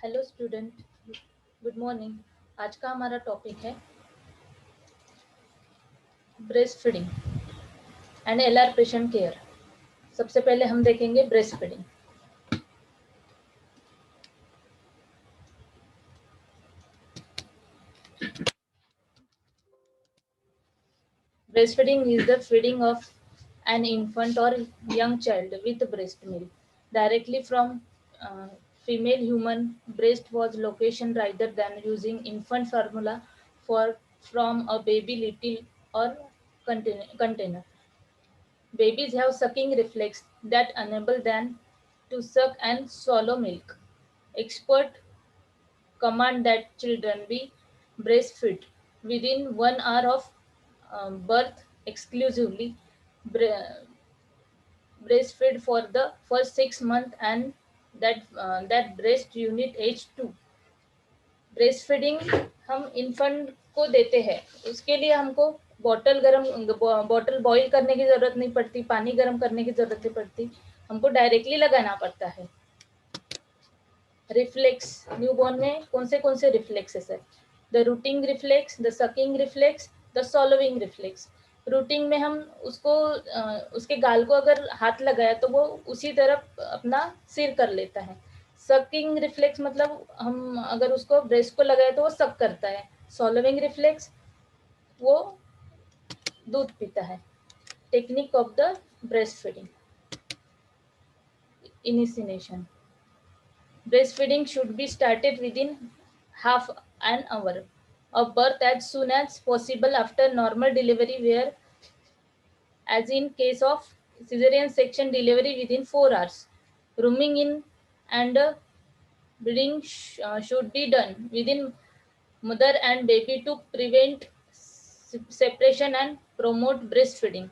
Hello student, good morning. आज का हमारा टॉपिक है breast feeding and LR patient care. सबसे पहले हम देखेंगे breast feeding. Breast feeding is the feeding of an infant or young child with breast milk directly from female human breast was location rather than using infant formula for from a baby little or container. Babies have sucking reflex that enable them to suck and swallow milk. Experts command that children be breastfed within 1 hour of birth exclusively. Breastfeed for the first 6 months and that breast unit age 2. Breast feeding हम infant को देते हैं, उसके लिए हमको bottle boil करने की जरूरत नहीं पड़ती, पानी गर्म करने की जरूरत नहीं पड़ती, हमको डायरेक्टली लगाना पड़ता है। रिफ्लेक्स न्यूबॉर्न में कौन से रिफ्लेक्सेस है? The routing reflex, the sucking reflex, the swallowing reflex. Routing में हम उसको उसके गाल को अगर हाथ लगाया तो वो उसी तरफ अपना सिर कर लेता है। सकिंग रिफ्लेक्स मतलब हम अगर उसको ब्रेस्ट को लगाए तो वो सक करता है। सॉलोविंग रिफ्लेक्स वो दूध पीता है। Technique of the breast feeding. Initiation. Breastfeeding should be started within half an hour of birth as soon as possible after normal delivery, where as in case of cesarean section delivery within 4 hours. Rooming in and breeding should be done within mother and baby to prevent separation and promote breastfeeding.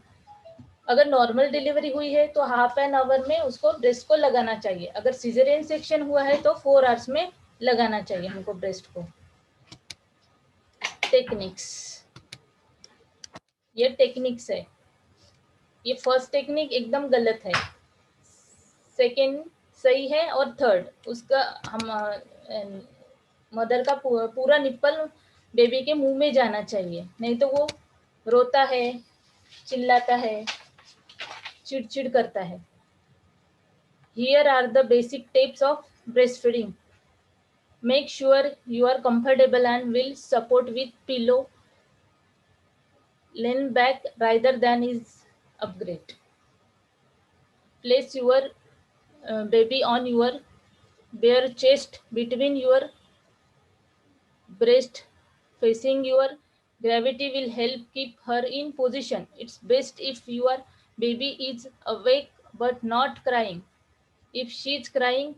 अगर normal delivery हुई है तो half an hour में उसको breast को लगाना चाहिए। अगर सीजरियन सेक्शन हुआ है तो 4 आवर्स में लगाना चाहिए हमको ब्रेस्ट को। टेक्निक्स, ये टेक्निक्स है। ये फर्स्ट टेक्निक एकदम गलत है, सेकेंड सही है और थर्ड उसका हम मदर का पूरा निप्पल बेबी के मुंह में जाना चाहिए, नहीं तो वो रोता है, चिल्लाता है, चिड़चिड़ करता है। Here are the basic tips of breastfeeding. Make sure you are comfortable and will support with pillow. Lean back rather than is upgrade. Place your baby on your bare chest between your breast facing your. Gravity will help keep her in position. It's best if your baby is awake but not crying. If she is crying,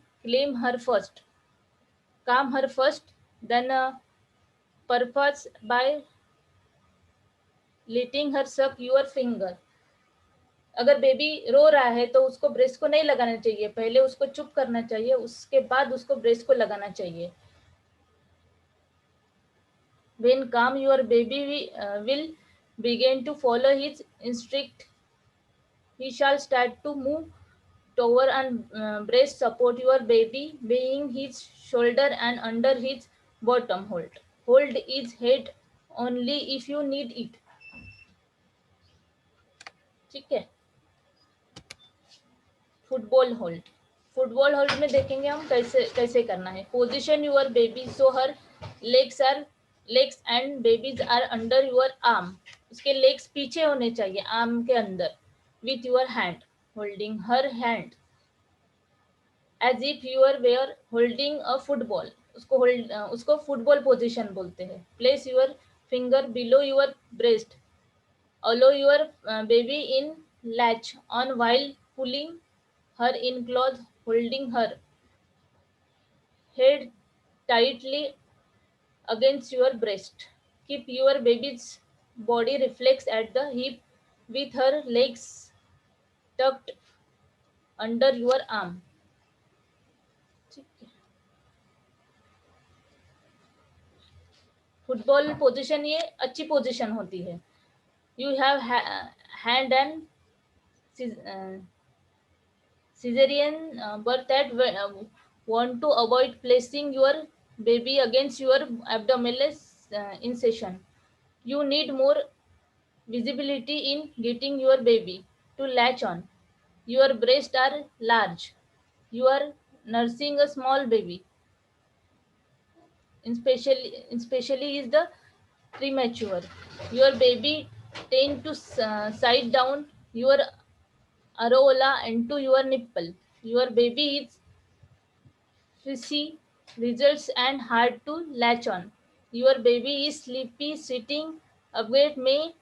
calm her first, then purpose by letting her suck your finger. अगर baby रो रहा है तो उसको breast को नहीं लगाना चाहिए, पहले उसको चुप करना चाहिए, उसके बाद उसको ब्रेस्ट को लगाना चाहिए। When calm, your baby will begin to follow his instinct. He shall start to move toward and breast support your baby, being his shoulder and under his bottom. Hold his head only if you need it. ठीक है। Football hold में देखेंगे हम कैसे कैसे करना है। Position you baby so her legs and babies are under you arm. उसके लेग्स पीछे होने चाहिए, आर्म के अंदर। With you hand holding her hand as if you were holding a football. उसको फुटबॉल पोजिशन बोलते हैं। Place you finger below you breast. Allow your baby in latch on while pulling her in clothes, holding her head tightly against your breast. Keep your baby's body reflex at the hip with her legs tucked under your arm. Football position ये अच्छी position होती है। You have hand and cesarean birth at Want to avoid placing your baby against your abdominal incision. You need more visibility in getting your baby to latch on. Your breasts are large. You are nursing a small baby. Especially is the premature. Your baby tend to side down your areola into your nipple. Your baby is fizzy results and hard to latch on. Your baby is sleepy, sitting upright may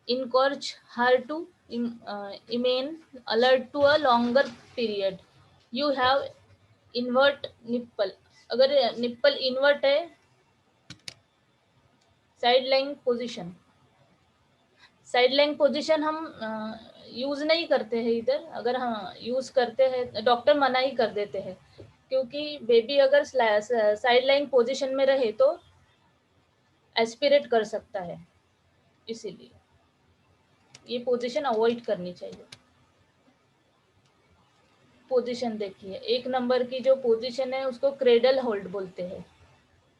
encourage her to remain alert to a longer period. You have invert nipple. अगर nipple invert है, side line position, side line position हम use नहीं करते हैं इधर. अगर हम use करते हैं डॉक्टर मना ही कर देते हैं, क्योंकि बेबी अगर साइड लाइन पोजिशन में रहे तो एस्पिरेट कर सकता है, इसीलिए ये पोजीशन अवॉइड करनी चाहिए. पोजीशन देखिए, एक नंबर की जो पोजीशन है उसको क्रेडल होल्ड बोलते हैं.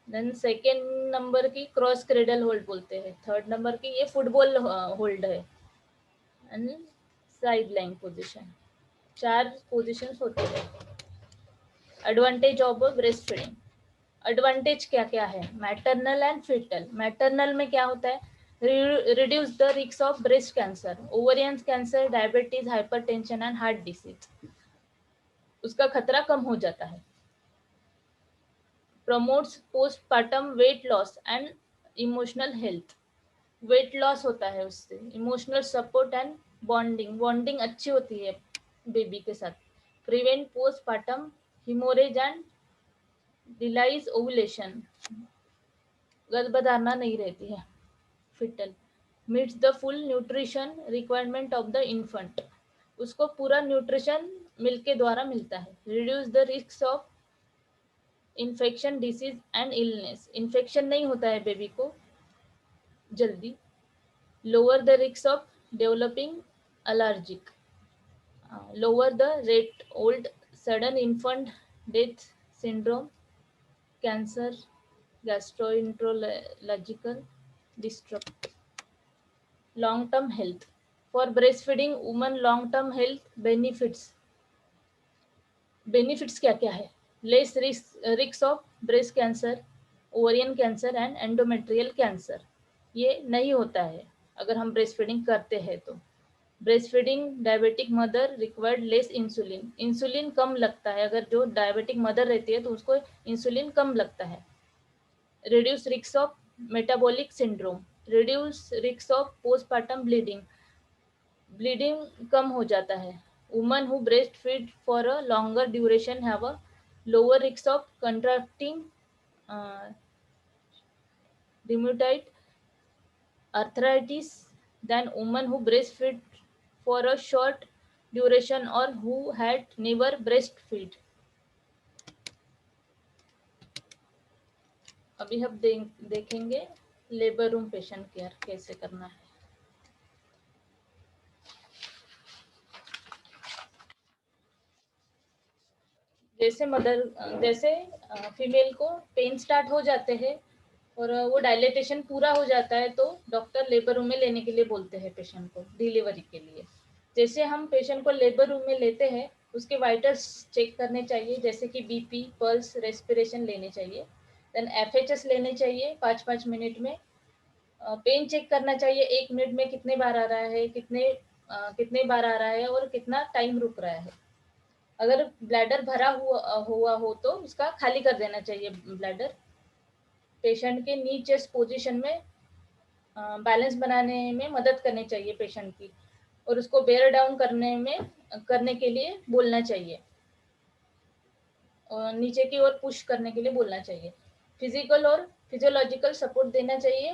देन सेकेंड नंबर की क्रॉस क्रेडल होल्ड बोलते हैं. थर्ड नंबर की ये फुटबॉल होल्ड है. And side line position. 4 positions होते हैं. Advantage of breast feeding. Advantage क्या क्या है? Maternal and foetal. मैटरनल में क्या होता है? Reduce the risk of breast cancer, ovarian cancer, diabetes, hypertension and heart disease. उसका खतरा कम हो जाता है. Promotes postpartum weight loss and emotional health. Weight loss होता है उससे. Emotional support and bonding. Bonding अच्छी होती है बेबी के साथ. Prevent postpartum haemorrhage and delays ovulation. गर्भधारणा नहीं रहती है. Foetal meets the full nutrition requirement of the infant. उसको पूरा न्यूट्रिशन मिल्क के द्वारा मिलता है. Reduce the risk of infection, disease and illness. Infection नहीं होता है बेबी को जल्दी. Lower the risk of developing allergic. Lower the rate old sudden infant death syndrome, cancer, gastroenterological distress. Long term health. For breastfeeding women, long term health benefits. Benefits क्या क्या है? Less risk of breast cancer, ovarian cancer and endometrial cancer. ये नहीं होता है अगर हम breast feeding करते हैं तो. Breast feeding diabetic mother required less insulin. Insulin कम लगता है. अगर जो डायबिटिक मदर रहती है तो उसको इंसुलिन कम लगता है. Reduce risk of metabolic syndrome. Reduce risk of postpartum bleeding. Bleeding कम हो जाता है. Women who breastfeed for a longer duration have a lower risk of contracting rheumatoid arthritis than women who breastfeed for a short duration or who had never breastfeed. अभी हम देखेंगे labour room patient care कैसे करना है. जैसे female को pain start हो जाते हैं और वो डायलेटेशन पूरा हो जाता है तो डॉक्टर लेबर रूम में लेने के लिए बोलते हैं पेशेंट को डिलीवरी के लिए. जैसे हम पेशेंट को लेबर रूम में लेते हैं उसके वाइटल्स चेक करने चाहिए, जैसे कि बीपी, पल्स, रेस्पिरेशन लेने चाहिए. देन एफएचएस लेने चाहिए 5-5 मिनट में. पेन चेक करना चाहिए 1 मिनट में कितने बार आ रहा है, कितने बार आ रहा है और कितना टाइम रुक रहा है. अगर ब्लैडर भरा हुआ हो तो उसका खाली कर देना चाहिए ब्लैडर. पेशेंट के नी चेस्ट पोजीशन में बैलेंस बनाने में मदद करनी चाहिए पेशेंट की और उसको बेयर डाउन करने के लिए बोलना चाहिए और नीचे की ओर पुश करने के लिए बोलना चाहिए. फिजिकल और फिजियोलॉजिकल सपोर्ट देना चाहिए.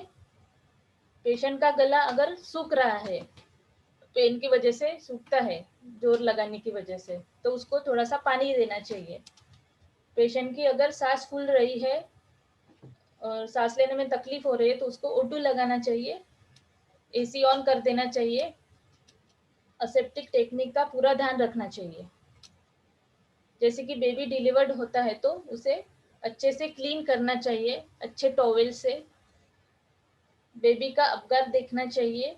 पेशेंट का गला अगर सूख रहा है, पेन की वजह से सूखता है जोर लगाने की वजह से, तो उसको थोड़ा सा पानी देना चाहिए. पेशेंट की अगर सांस फूल रही है और सांस लेने में तकलीफ हो रही है तो उसको O2 लगाना चाहिए. एसी ऑन कर देना चाहिए. असेप्टिक टेक्निक का पूरा ध्यान रखना चाहिए. जैसे कि बेबी डिलीवर्ड होता है तो उसे अच्छे से क्लीन करना चाहिए, अच्छे टॉवेल से बेबी का अपगार देखना चाहिए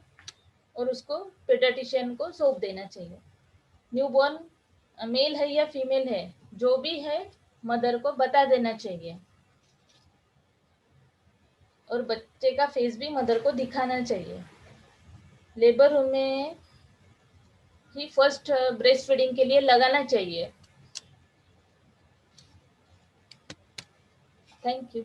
और उसको पेडियाट्रिशियन को सौंप देना चाहिए। न्यूबॉर्न मेल है या फीमेल है, जो भी है मदर को बता देना चाहिए और बच्चे का फेस भी मदर को दिखाना चाहिए। लेबर रूम में ही फर्स्ट ब्रेस्ट फीडिंग के लिए लगाना चाहिए। Thank you.